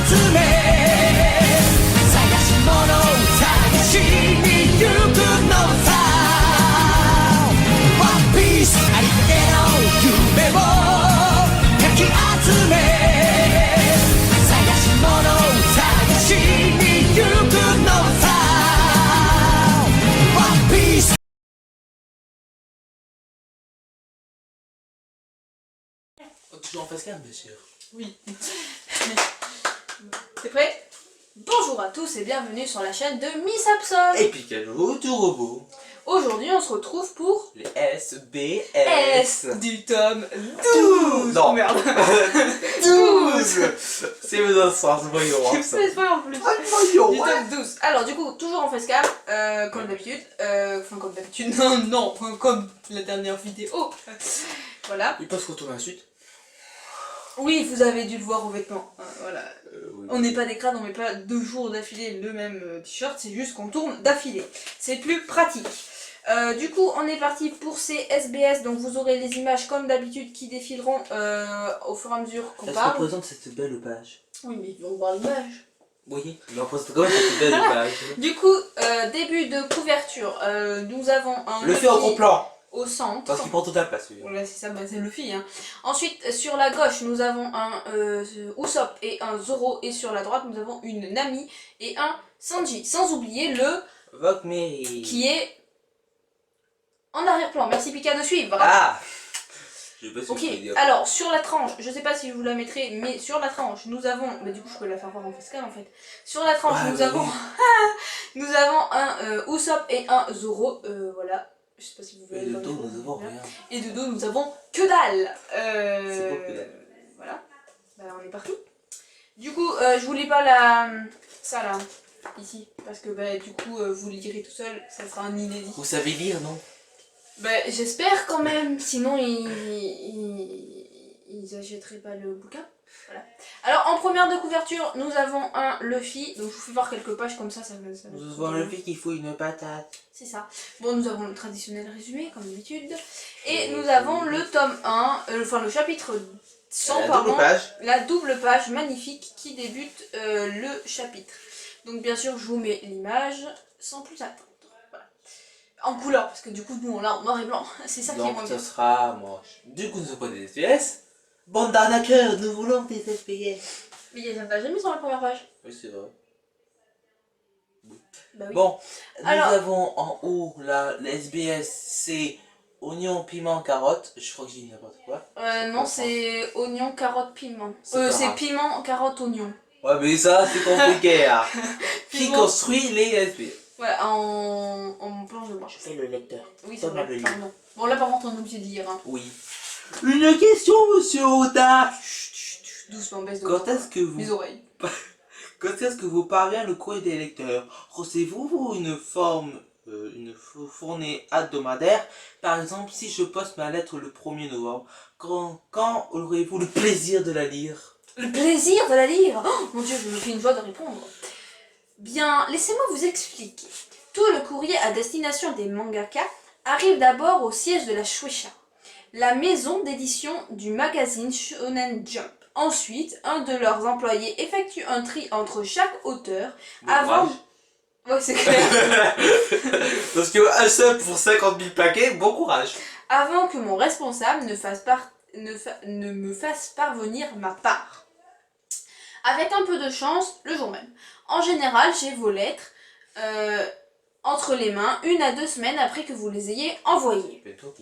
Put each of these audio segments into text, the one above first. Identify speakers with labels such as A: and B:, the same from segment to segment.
A: 集め探し物を探しに行くのさ One Piece ありったけの夢をかき集め探し物を探しに行くのさ One Piece
B: Toujours en face cam, bien sûr.
C: Oui. T'es prêt? Bonjour à tous et bienvenue sur la chaîne de Miss Absol.
B: Et Picalo du robot.
C: Aujourd'hui on se retrouve pour
B: Les SBS.
C: du tome 12.
B: Non.
C: Oh, merde.
B: 12. C'est le sens, voyons.
C: C'est pas en plus.
B: Voyons.
C: Du tome 12. Alors du coup, toujours en facecam, comme d'habitude. Enfin comme d'habitude, non, comme la dernière vidéo. Voilà.
B: Il peut se retourner ensuite.
C: Oui, vous avez dû le voir aux vêtements. Voilà.
B: Oui.
C: On n'est pas des crades, on met pas 2 jours d'affilée le même t-shirt, c'est juste qu'on tourne d'affilée. C'est plus pratique. Du coup, on est parti pour ces SBS, donc vous aurez les images comme d'habitude qui défileront au fur et à mesure qu'on
B: Est-ce
C: parle.
B: qu'on présente cette belle page?
C: Oui, mais ils vont voir l'image.
B: Oui, mais on présente quand même cette belle page.
C: Du coup, début de couverture, nous avons un
B: Le fait en gros plan.
C: au centre.
B: Parce qu'il prend toute la place. Oui.
C: Voilà, c'est ça, bah, c'est Luffy. Hein. Ensuite, sur la gauche, nous avons un Usopp et un Zoro. Et sur la droite, nous avons une Nami et un Sanji. Sans oublier le
B: Vogue Mary.
C: qui est en arrière-plan. Merci Pika de suivre.
B: Ah. Je sais pas si
C: Ok,
B: je peux dire.
C: alors sur la tranche, je sais pas si je vous la mettrai, mais sur la tranche, nous avons. Bah, du coup, je peux la faire voir en facecam en fait. Sur la tranche,
B: Ah,
C: nous
B: bah
C: avons.
B: oui.
C: Nous avons un Usopp et un Zoro. Voilà. Je sais pas si vous voyez.
B: Et de
C: dans les
B: dos,
C: photos,
B: nous avons
C: bien.
B: rien.
C: Et de dos, nous avons que dalle.
B: C'est beau, que dalle.
C: Voilà. Bah, on est parti. Du coup, je vous lis pas la. Ça là. Ici. Parce que bah, du coup, vous le lirez tout seul. Ça sera un inédit.
B: Vous savez lire, non?
C: Bah, j'espère quand même. Sinon, ils achèteraient pas le bouquin. Voilà. Alors, en première de couverture, nous avons un Luffy. Donc, je vous fais voir quelques pages comme ça.
B: Nous avons le fait qu'il faut une patate.
C: C'est ça. Bon, nous avons le traditionnel résumé, comme d'habitude. Et nous avons le tome 1, enfin le chapitre 100,
B: La
C: pardon.
B: double page.
C: La double page magnifique qui débute le chapitre. Donc, bien sûr, je vous mets l'image sans plus attendre. Voilà. En couleur, parce que du coup, nous, on l'a en noir et blanc. C'est ça qui est
B: Donc
C: moins
B: ça
C: bien.
B: sera moche. Du coup, nous avons pas des FPS. Bande d'arnaqueurs, nous voulons des FPS.
C: Mais il y a jamais mis sur la première page.
B: Oui, c'est vrai.
C: Bah oui.
B: Bon,
C: Alors-
B: nous avons en haut la SBS, c'est oignon, piment, carotte. Je crois que j'ai dit n'importe quoi.
C: Non, c'est oignon, carotte, piment.
B: C'est pas
C: C'est
B: grave.
C: piment, carotte, oignon.
B: Ouais, mais ça, c'est compliqué. Hein. Qui
C: Piment.
B: construit les SBS?
C: Ouais, en planche de bois.
B: Je fais le lecteur.
C: Oui, c'est
B: Comme
C: vrai,
B: le livre.
C: pardon. Bon, là, par contre, on est obligé de lire. Hein.
B: Oui. Une question, monsieur Oda.
C: Doucement, baisse de
B: Quand
C: voix.
B: est-ce que vous...
C: Les oreilles.
B: Quand est-ce que vous parvient le courrier des lecteurs? Recevez-vous une fournée hebdomadaire? Par exemple, si je poste ma lettre le 1er novembre, quand aurez-vous le plaisir de la lire?
C: Le plaisir de la lire. Oh, mon dieu, je me fais une joie de répondre. Bien, laissez-moi vous expliquer. Tout le courrier à destination des mangaka arrive d'abord au siège de la Shueisha, la maison d'édition du magazine Shonen Jump. Ensuite, un de leurs employés effectue un tri entre chaque auteur
B: Bon
C: avant...
B: courage.
C: Ouais, c'est clair.
B: Parce que un seul pour 50 000 paquets, bon courage.
C: Avant que mon responsable ne me fasse parvenir ma part. Avec un peu de chance, le jour même. En général, j'ai vos lettres entre les mains 1 à 2 semaines après que vous les ayez envoyées.
B: Mais donc,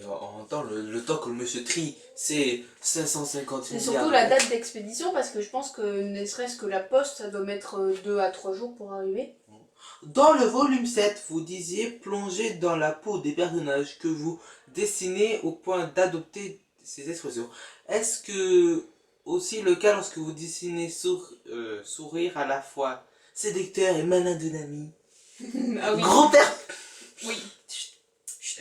B: en temps, le temps que le monsieur trie, c'est 550
C: C'est
B: milliards.
C: surtout la date d'expédition parce que je pense que ne serait-ce que la poste, ça doit mettre 2 à 3 jours pour arriver.
B: Dans le volume 7, vous disiez plonger dans la peau des personnages que vous dessinez au point d'adopter ces expressions. Est-ce que aussi le cas lorsque vous dessinez sourire à la fois séducteur et malin de Nami?
C: Ah oui.
B: Grand-père.
C: Oui.
B: Chut,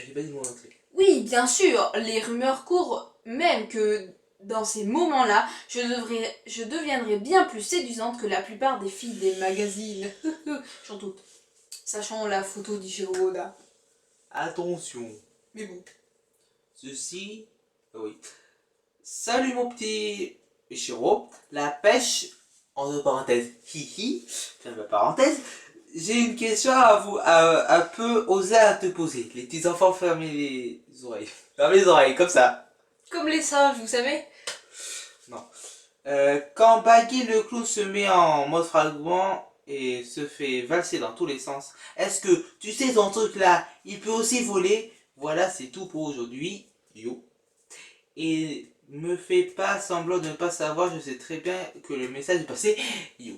B: j'ai pas dit mon truc.
C: Oui, bien sûr, les rumeurs courent même que dans ces moments-là, je deviendrai bien plus séduisante que la plupart des filles des magazines. J'en doute. Sachant la photo d'Ichiro Oda.
B: Attention.
C: Mais bon.
B: Ceci, oui. Salut mon petit Ichiro, la pêche entre parenthèses, hihi, ferme la parenthèse, j'ai une question à vous, un peu oser à te poser. Les petits enfants, fermez les oreilles. Fermez les oreilles, comme ça.
C: Comme les singes, vous savez.
B: Non. Quand Baggy le clown se met en mode fragment et se fait valser dans tous les sens, est-ce que tu sais ton truc là, il peut aussi voler? Voilà, c'est tout pour aujourd'hui. Yo. Et me fais pas semblant de ne pas savoir, je sais très bien que le message est passé. Yo.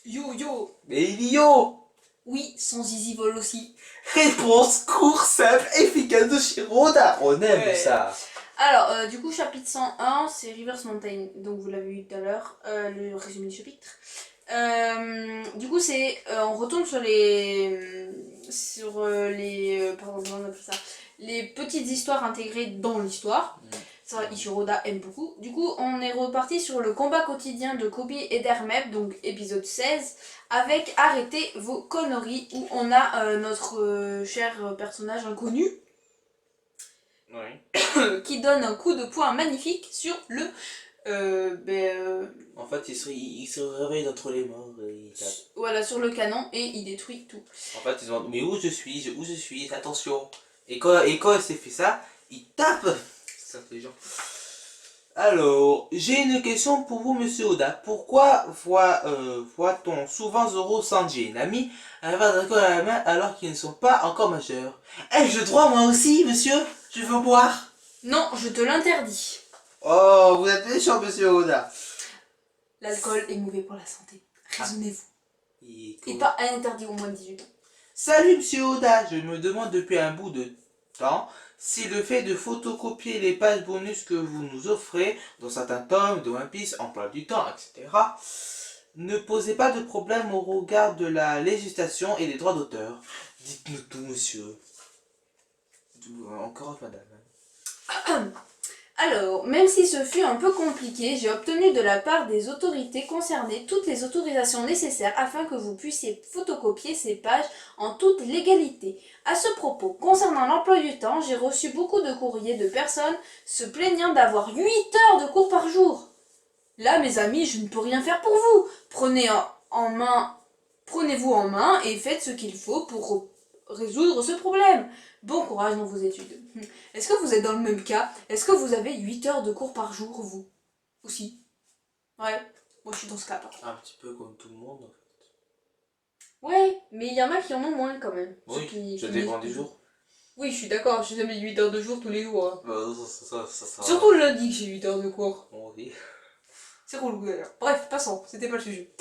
C: Yo yo.
B: Mais il dit yo.
C: Oui, son zizi vole aussi.
B: Réponse courte, simple, efficace de Shiroda. On aime
C: Ouais.
B: ça.
C: Alors, du coup, chapitre 101, c'est Reverse Mountain. Donc, vous l'avez vu tout à l'heure, le résumé du chapitre. Du coup, c'est. On retourne sur les. Pardon, comment on appelle ça? Les petites histoires intégrées dans l'histoire. Ça, Ishiroda aime beaucoup. Du coup, on est reparti sur le combat quotidien de Koby et d'Hermep, donc épisode 16, avec Arrêtez vos conneries, où on a notre cher personnage inconnu
B: Oui.
C: qui donne un coup de poing magnifique sur le.
B: En fait, il se réveille d'entre les morts et il tape.
C: Voilà, sur le canon et il détruit tout.
B: En fait, ils demandent, mais où je suis, attention. Et quand il s'est fait ça, il tape. C'est intelligent. Alors, j'ai une question pour vous, monsieur Oda. Pourquoi voit-on souvent Zoro, Sanji et Nami avoir un alcool à la main alors qu'ils ne sont pas encore majeurs? Ai-je le droit, moi aussi, monsieur? Je veux boire.
C: Non, je te l'interdis.
B: Oh, vous êtes méchant, monsieur Oda.
C: L'alcool est mauvais pour la santé. Raisonnez-vous.
B: Et
C: Et pas interdit aux moins de 18 ans.
B: Salut, monsieur Oda. Je me demande depuis un bout de temps si le fait de photocopier les pages bonus que vous nous offrez dans certains tomes de One Piece, emploi du temps, etc., ne posait pas de problème au regard de la législation et des droits d'auteur. Dites-nous tout, monsieur. Encore madame.
C: Alors, même si ce fut un peu compliqué, j'ai obtenu de la part des autorités concernées toutes les autorisations nécessaires afin que vous puissiez photocopier ces pages en toute légalité. À ce propos, concernant l'emploi du temps, j'ai reçu beaucoup de courriers de personnes se plaignant d'avoir 8 heures de cours par jour. Là, mes amis, je ne peux rien faire pour vous. Prenez-vous en main et faites ce qu'il faut pour résoudre ce problème. Bon courage dans vos études. Est-ce que vous êtes dans le même cas? Est-ce que vous avez 8 heures de cours par jour, vous? Aussi? Ouais, moi je suis dans ce cas, par contre.
B: Un petit peu comme tout le monde, en fait.
C: Ouais, mais il y en a qui en ont moins quand même.
B: Oui, ça dépend des jours.
C: Oui, je suis d'accord, je jamais 8 heures de jour tous les jours. Hein.
B: Ça.
C: Surtout le lundi que j'ai 8 heures de cours.
B: Bon, oui.
C: C'est relou d'ailleurs. Bref, passons, c'était pas le sujet.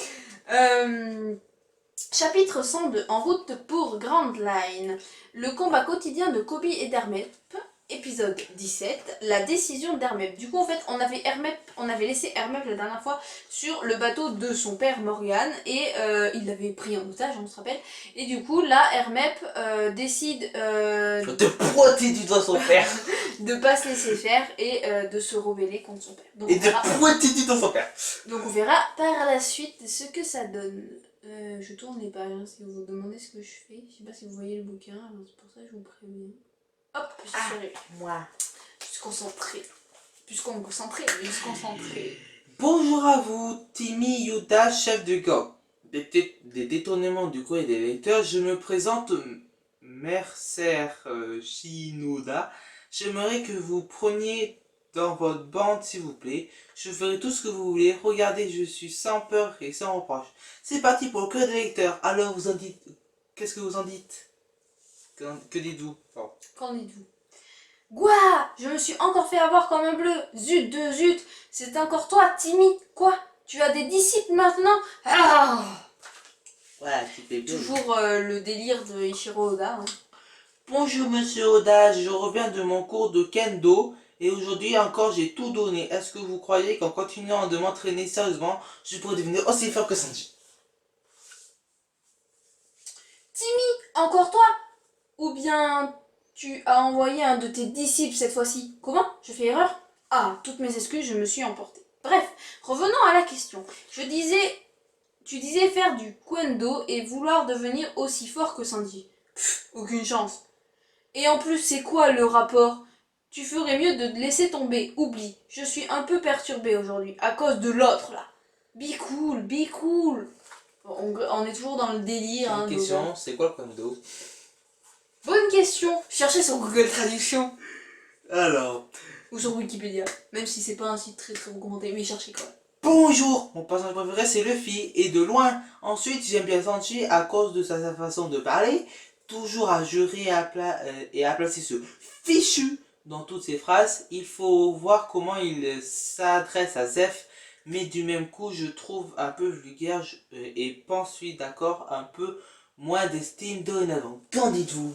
C: Chapitre 102, en route pour Grand Line. Le combat quotidien de Koby et d'Hermep. Épisode 17, la décision d'Hermep. Du coup, en fait, on avait laissé Hermep la dernière fois sur le bateau de son père Morgan et il l'avait pris en otage, on se rappelle. Et du coup, là, Hermep décide
B: De pointer du doigt son père.
C: de pas se laisser faire et de se rebeller contre son père. Donc,
B: Et de pointer du doigt son père.
C: donc on verra par la suite ce que ça donne. Je tourne les pages, hein, si vous vous demandez ce que je fais. Je sais pas si vous voyez le bouquin, alors c'est pour ça que je vous préviens. Hop, je suis arrivée.
B: Moi.
C: Je suis concentrée. Je suis concentrée.
B: Bonjour à vous, Timmy Yuda, chef de gang. Des détournements du courrier des lecteurs, je me présente Mercer Shinoda. J'aimerais que vous preniez dans votre bande, s'il vous plaît. Je ferai tout ce que vous voulez. Regardez, je suis sans peur et sans reproche. C'est parti pour le courrier des lecteurs. Alors, vous en dites... Qu'est-ce que vous en dites? Que dites-vous?
C: Qu'en dites-vous? Gouah! Je me suis encore fait avoir comme un bleu. Zut de zut! C'est encore toi, Timmy. Quoi? Tu as des disciples maintenant? Ah!
B: Voilà, tu fais bien.
C: Toujours le délire de Ichiro Oda. Hein.
B: Bonjour monsieur Oda, je reviens de mon cours de kendo et aujourd'hui encore j'ai tout donné. Est-ce que vous croyez qu'en continuant de m'entraîner sérieusement, je pourrais devenir aussi fort que Sanji?
C: Timmy, encore toi? Ou bien tu as envoyé un de tes disciples cette fois-ci? Comment? Je fais erreur? Ah, toutes mes excuses, je me suis emportée. Bref, revenons à la question. Tu disais faire du kendo et vouloir devenir aussi fort que Sanji. Pff, aucune chance. Et en plus, c'est quoi le rapport? Tu ferais mieux de te laisser tomber, oublie. Je suis un peu perturbée aujourd'hui, à cause de l'autre là. Be cool, be cool. On est toujours dans le délire.
B: Une
C: Hein,
B: question, c'est quoi le problème d'eau?
C: bonne question. Cherchez sur Google Traduction
B: Alors,
C: ou sur Wikipédia. Même si c'est pas un site très recommandé, mais cherchez quand même.
B: bonjour, mon personnage préféré c'est Luffy, et de loin. Ensuite, j'aime bien Sanji à cause de sa façon de parler, toujours à jurer et à placer ce fichu dans toutes ses phrases. Il faut voir comment il s'adresse à Zef, mais du même coup, je trouve un peu vulgaire et pense, suis d'accord, un peu moins d'estime dorénavant. Qu'en dites-vous?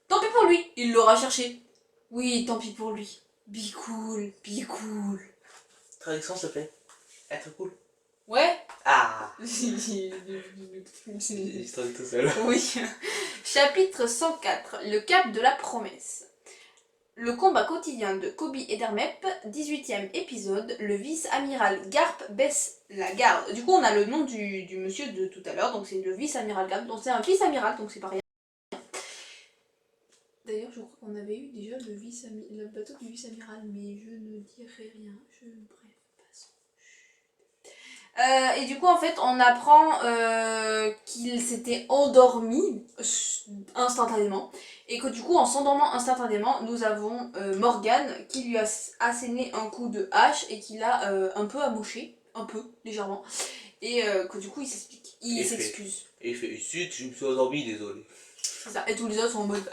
C: Tant pis pour lui, il l'aura cherché. Oui, tant pis pour lui. Be cool, be cool.
B: Traduction, s'il te plaît. Être cool.
C: Ouais.
B: Ah,
C: Oui.
B: je traduis tout seul.
C: Chapitre 104. Le cap de la promesse. Le combat quotidien de Kobe et d'Hermep, 18e épisode, le vice-amiral Garp baisse la garde. Du coup, on a le nom du monsieur de tout à l'heure, donc c'est le vice-amiral Garp, donc c'est un vice-amiral, donc c'est pas rien. D'ailleurs, je crois qu'on avait eu déjà le bateau du vice-amiral, mais je ne dirai rien. Bref, passons. Et du coup, en fait, on apprend qu'il s'était endormi instantanément. Et que du coup, en s'endormant instantanément, nous avons Morgane qui lui a asséné un coup de hache et qui l'a un peu amoché. Un peu, légèrement. Et que du coup, il s'explique. Il s'excuse.
B: Et il fait, zut, je me suis endormi, désolé.
C: C'est ça. Et tous les autres sont en mode...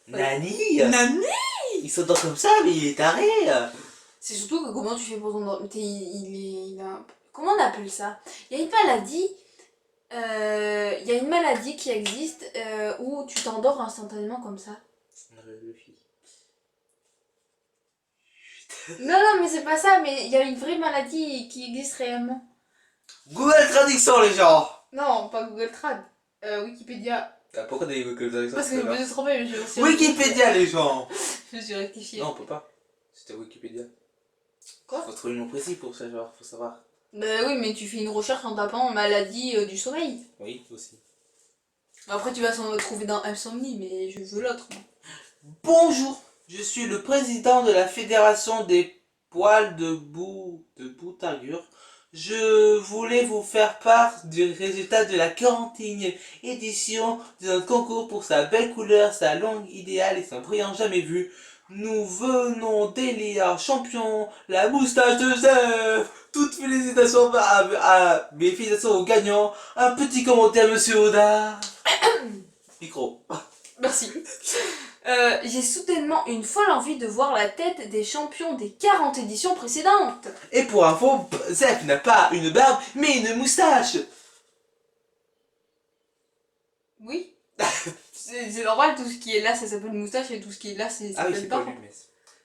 B: Nani
C: Nani.
B: Il s'endort comme ça, mais il est taré.
C: C'est surtout que comment tu fais pour t'endormir. Il a... Comment on appelle ça? Il y a une maladie... Il y a une maladie qui existe où tu t'endors instantanément comme ça. Non, mais c'est pas ça, mais il y a une vraie maladie qui existe réellement.
B: Google Traduction, les gens.
C: Non, pas Google Trad. Wikipédia.
B: Ah, pourquoi des Google Traduction?
C: Parce que je me suis trompée, mais je me suis
B: Wikipédia, les gens.
C: Je me suis rectifiée.
B: Non, on peut pas. C'était Wikipédia.
C: Quoi?
B: Faut trouver le nom précis pour savoir. Faut savoir.
C: Bah oui, mais tu fais une recherche en tapant maladie du sommeil.
B: Oui, aussi.
C: Après, tu vas trouver dans insomnie, mais je veux l'autre.
B: Bonjour, je suis le président de la Fédération des poils de Boutagur. Je voulais vous faire part du résultat de la 41e édition de notre concours pour sa belle couleur, sa langue idéale et son brillant jamais vu. Nous venons d'élire champion la moustache de Zef. Toutes félicitations mes félicitations aux gagnants. Un petit commentaire, monsieur Oda. Micro.
C: Merci. J'ai soudainement une folle envie de voir la tête des champions des 40 éditions précédentes.
B: Et pour info, Zef n'a pas une barbe, mais une moustache.
C: Oui. C'est normal, tout ce qui est là, ça s'appelle moustache, et tout ce qui est là, ça
B: Ah oui,
C: s'appelle
B: c'est pas
C: barbe.
B: lui, mais...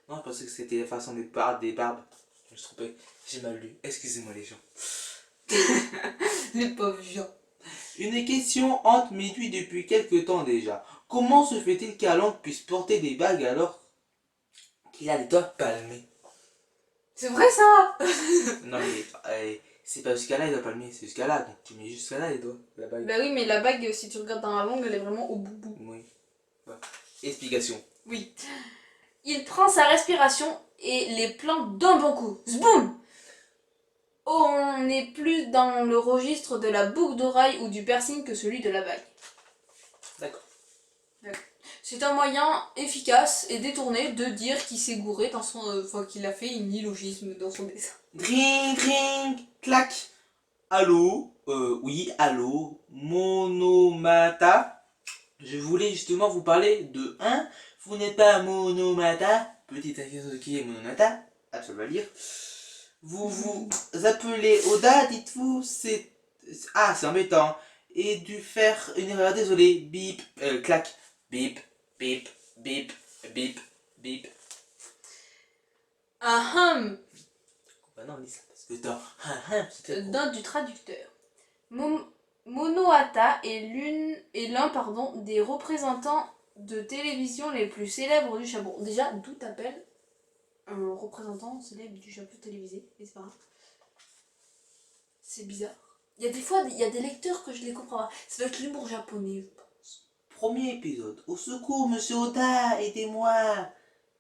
B: Non, je pensais que c'était la façon des barbes. Je me suis trompé. J'ai mal lu. Excusez-moi les gens.
C: Les pauvres gens.
B: Une question hante mes nuits depuis quelque temps déjà. Comment se fait-il qu'Alan puisse porter des bagues alors qu'il a les doigts palmés?
C: C'est vrai ça.
B: Non mais c'est pas jusqu'à là il doit palmer, c'est jusqu'à là. Donc tu mets jusqu'à là les doigts, la bague.
C: Bah oui, mais la bague, si tu regardes dans la langue, elle est vraiment au bout.
B: Oui. Ouais. Explication.
C: Oui. Il prend sa respiration et les plante d'un bon coup. Zboum. On n'est plus dans le registre de la boucle d'oreille ou du piercing que celui de la bague.
B: D'accord.
C: C'est un moyen efficace et détourné de dire qu'il s'est gouré dans son... Enfin, qu'il a fait un illogisme dans son dessin.
B: Dring, dring, clac. Allô, oui, allô, Monomata. Je voulais justement vous parler de 1. Vous n'êtes pas Monomata. Petite question de qui est Monomata. Absolument lire. Vous vous appelez Oda, dites-vous, c'est... Ah, c'est embêtant. Et dû faire une erreur, désolé. Bip, clac. Bip, bip, bip, bip, bip.
C: Ahem.
B: Bah non, lis ça, parce que dans... c'était...
C: Note du traducteur. Monohata est l'un des représentants de télévision les plus célèbres du Japon. Déjà, d'où t'appelles un représentant célèbre du Japon télévisé, n'est-ce pas? C'est bizarre. Il y a des fois, il y a des lecteurs que je les comprends pas. Ça doit être l'humour japonais, je pense.
B: Premier épisode. Au secours, monsieur Oda, aidez-moi.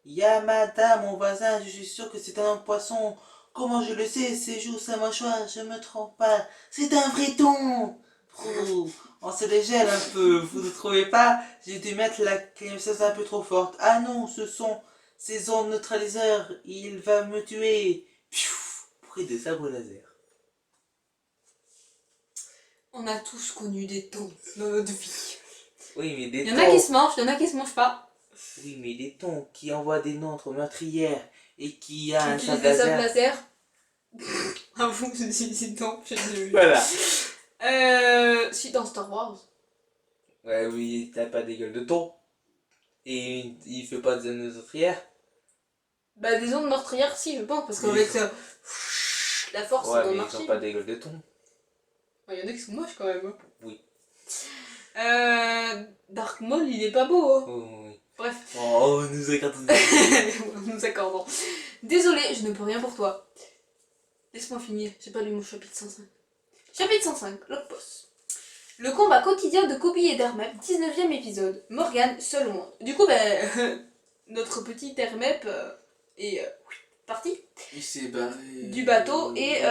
B: Yamada, mon voisin, je suis sûr que c'est un poisson. Comment je le sais? Ses joues, sa mâchoire, je me trompe pas. C'est un vrai thon. Oh, on se les gèle un peu, vous ne trouvez pas? J'ai dû mettre la climatisation un peu trop forte. Ah non, ce sont ces ondes neutraliseurs. Il va me tuer. Pfiou, bruit de sabre laser.
C: On a tous connu des thons dans notre vie.
B: Oui, mais des
C: Il y en a qui
B: thons.
C: se mangent, il y en a qui se mangent pas.
B: Oui, mais des thons qui envoient des nôtres meurtrières et qui a un
C: Qui
B: sabre
C: utilisent des sabres
B: laser.
C: laser. Ah vous utilisez thons, je sais plus.
B: Voilà.
C: Si dans Star Wars.
B: Ouais, oui, t'as pas des gueules de thon. Et il fait pas de meurtrières.
C: Bah des ondes meurtrières si je pense parce qu'avec la force ça
B: Ouais,
C: doit
B: mais ils
C: marcher.
B: ont pas des gueules de thon.
C: Il y en a qui sont moches quand même. Hein.
B: Oui.
C: Dark Maul il est pas beau. Hein.
B: Oh, oui.
C: Bref.
B: Oh, nous écartons.
C: Nous accordons. Désolé, je ne peux rien pour toi. Laisse-moi finir, j'ai pas lu mon chapitre 105. Chapitre 105, l'Ocpos. Le combat quotidien de Kobe et d'Hermep, 19ème épisode. Morgane, seul au monde. Du coup, notre petit Hermep est parti
B: Il s'est barré.
C: du bateau et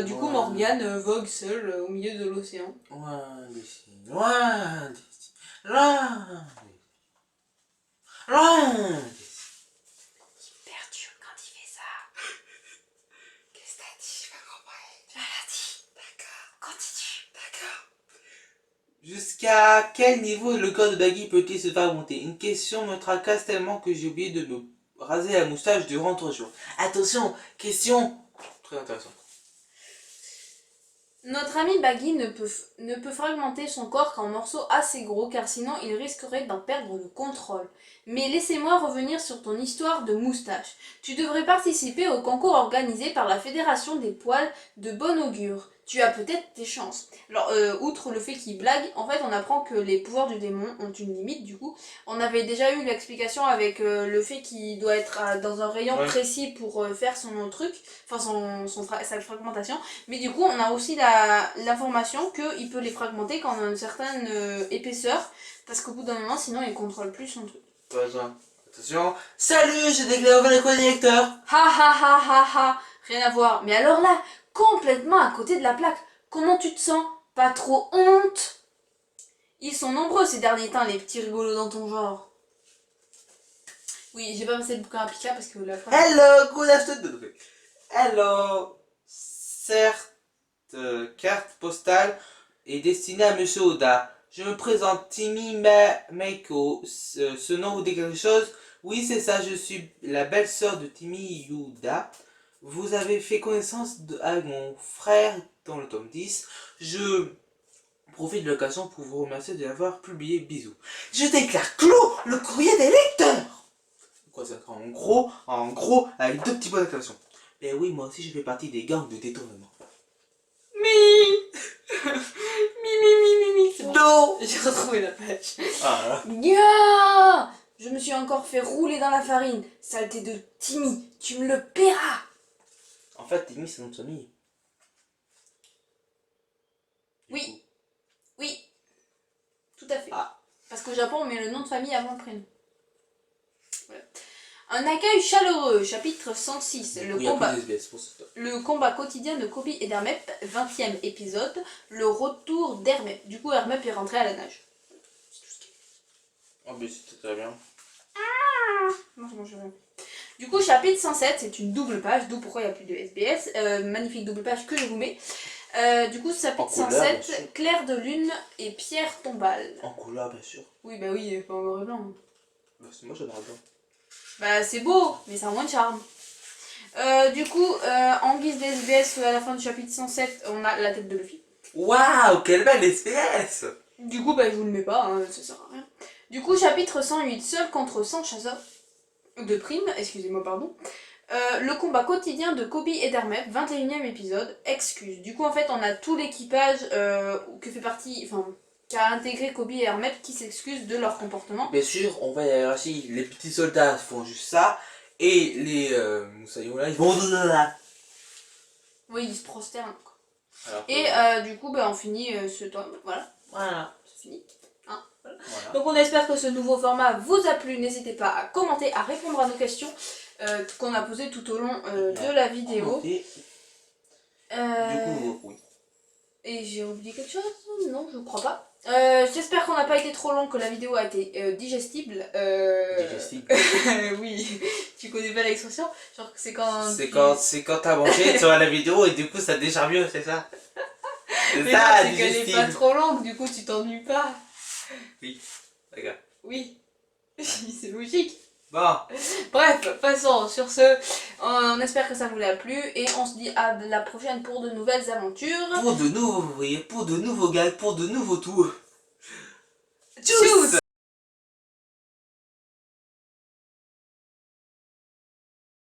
C: du coup Morgane vogue seule au milieu de l'océan.
B: Loin d'ici. Loin d'ici. Loin d'ici. Loin d'ici.
C: Perdu quand il fait ça. Qu'est-ce que t'as dit? Je pas compris. Je rien dit. D'accord. Continue. D'accord.
B: Jusqu'à quel niveau le corps de Baggy peut-il se faire monter? Une question me tracasse tellement que j'ai oublié de me raser la moustache durant 3 jours. Attention, question très intéressante.
C: Notre ami Baggy ne peut fragmenter son corps qu'en morceaux assez gros car sinon il risquerait d'en perdre le contrôle. Mais laissez-moi revenir sur ton histoire de moustache. Tu devrais participer au concours organisé par la Fédération des poils de bon augure. Tu as peut-être tes chances. Alors, outre le fait qu'il blague, en fait on apprend que les pouvoirs du démon ont une limite du coup. On avait déjà eu l'explication avec le fait qu'il doit être dans un rayon précis pour faire son truc, enfin sa fragmentation. Mais du coup, on a aussi l'information qu'il peut les fragmenter quand on a une certaine épaisseur, parce qu'au bout d'un moment, sinon, il contrôle plus son truc.
B: Attention. Salut, j'ai déclaré le connecteur.
C: Ha ha ha ha ha. Rien à voir. Mais alors là, complètement à côté de la plaque. Comment tu te sens? Pas trop honte? Ils sont nombreux ces derniers temps, les petits rigolos dans ton genre. Oui, j'ai pas passé le bouquin à Pika parce que la phrase...
B: Hello, good afternoon. Hello. Cette carte postale est destinée à Monsieur Oda. Je me présente Timmy Meiko. Ce nom vous dit quelque chose? Oui, c'est ça, je suis la belle-sœur de Timmy Yuda. Vous avez fait connaissance avec mon frère dans le tome 10. Je profite de l'occasion pour vous remercier de l'avoir publié. Bisous. Je déclare clos le courrier des lecteurs. Quoi, c'est en gros, avec 2 petits points d'exclamation. Ben oui, moi aussi je fais partie des gangs de détournement.
C: C'est bon.
B: Non.
C: J'ai retrouvé la page.
B: Ah.
C: Nya, je me suis encore fait rouler dans la farine. Saleté de Timmy, tu me le paieras.
B: En fait, Timmy, c'est notre famille.
C: Oui. Oui, tout à fait.
B: Ah.
C: Parce qu'au Japon, on met le nom de famille avant le prénom. Voilà. Un accueil chaleureux, chapitre 106, le combat quotidien de Kobe et d'Hermep, 20e épisode, le retour d'Hermep. Du coup, Hermep est rentré à la nage.
B: Oh, mais c'était très bien.
C: Moi, je mange rien. Du coup, chapitre 107, c'est une double page, d'où pourquoi il n'y a plus de SBS. Magnifique double page que je vous mets. Du coup, chapitre
B: couleur,
C: 107, clair de lune et pierre tombale.
B: En couleur, bien sûr.
C: Oui, bah oui, pas en noir et blanc.
B: Bah, c'est moi, j'adore blanc.
C: Bah c'est beau, mais ça a moins de charme. Du coup, en guise de SBS, à la fin du chapitre 107, on a la tête de Luffy.
B: Waouh, quelle belle SPS.
C: Du coup, bah je vous le mets pas, hein, ça sert à rien. Du coup, chapitre 108, seul contre 100 chasseurs de primes, excusez-moi, pardon. Le combat quotidien de Kobe et d'Hermep, 21e épisode, excuse. Du coup, en fait, on a tout l'équipage que fait partie, enfin, qui a intégré Kobe et Hermep qui s'excusent de leur comportement.
B: Bien sûr, on va y hiérarchie. Les petits soldats font juste ça. Et les moussaillons là, ils vont là.
C: Oui, ils se prosternent, quoi.
B: Alors que-
C: Et du coup, bah, on finit ce tome. Voilà,
B: Voilà.
C: c'est fini. Hein, voilà.
B: Voilà.
C: Donc on espère que ce nouveau format vous a plu. N'hésitez pas à commenter, à répondre à nos questions. qu'on a posées tout au long de la vidéo.
B: Et du coup, oui.
C: Et j'ai oublié quelque chose? Non, je crois pas. J'espère qu'on n'a pas été trop long, que la vidéo a été digestible.
B: Digestif.
C: Oui, tu connais pas l'expression? Genre que c'est quand...
B: C'est quand t'as mangé, tu vois la vidéo et du coup ça déchire mieux, c'est ça? C'est
C: Mais
B: ça,
C: non, c'est qu'elle est pas trop longue, du coup tu t'ennuies pas.
B: Oui, d'accord.
C: Oui, c'est logique.
B: Bon,
C: Bref, passons. Sur ce, on espère que ça vous a plu et on se dit à la prochaine pour de nouvelles aventures.
B: pour de nouveaux, vous voyez, pour de nouveaux gags, pour de nouveaux tours.
C: Tchuss.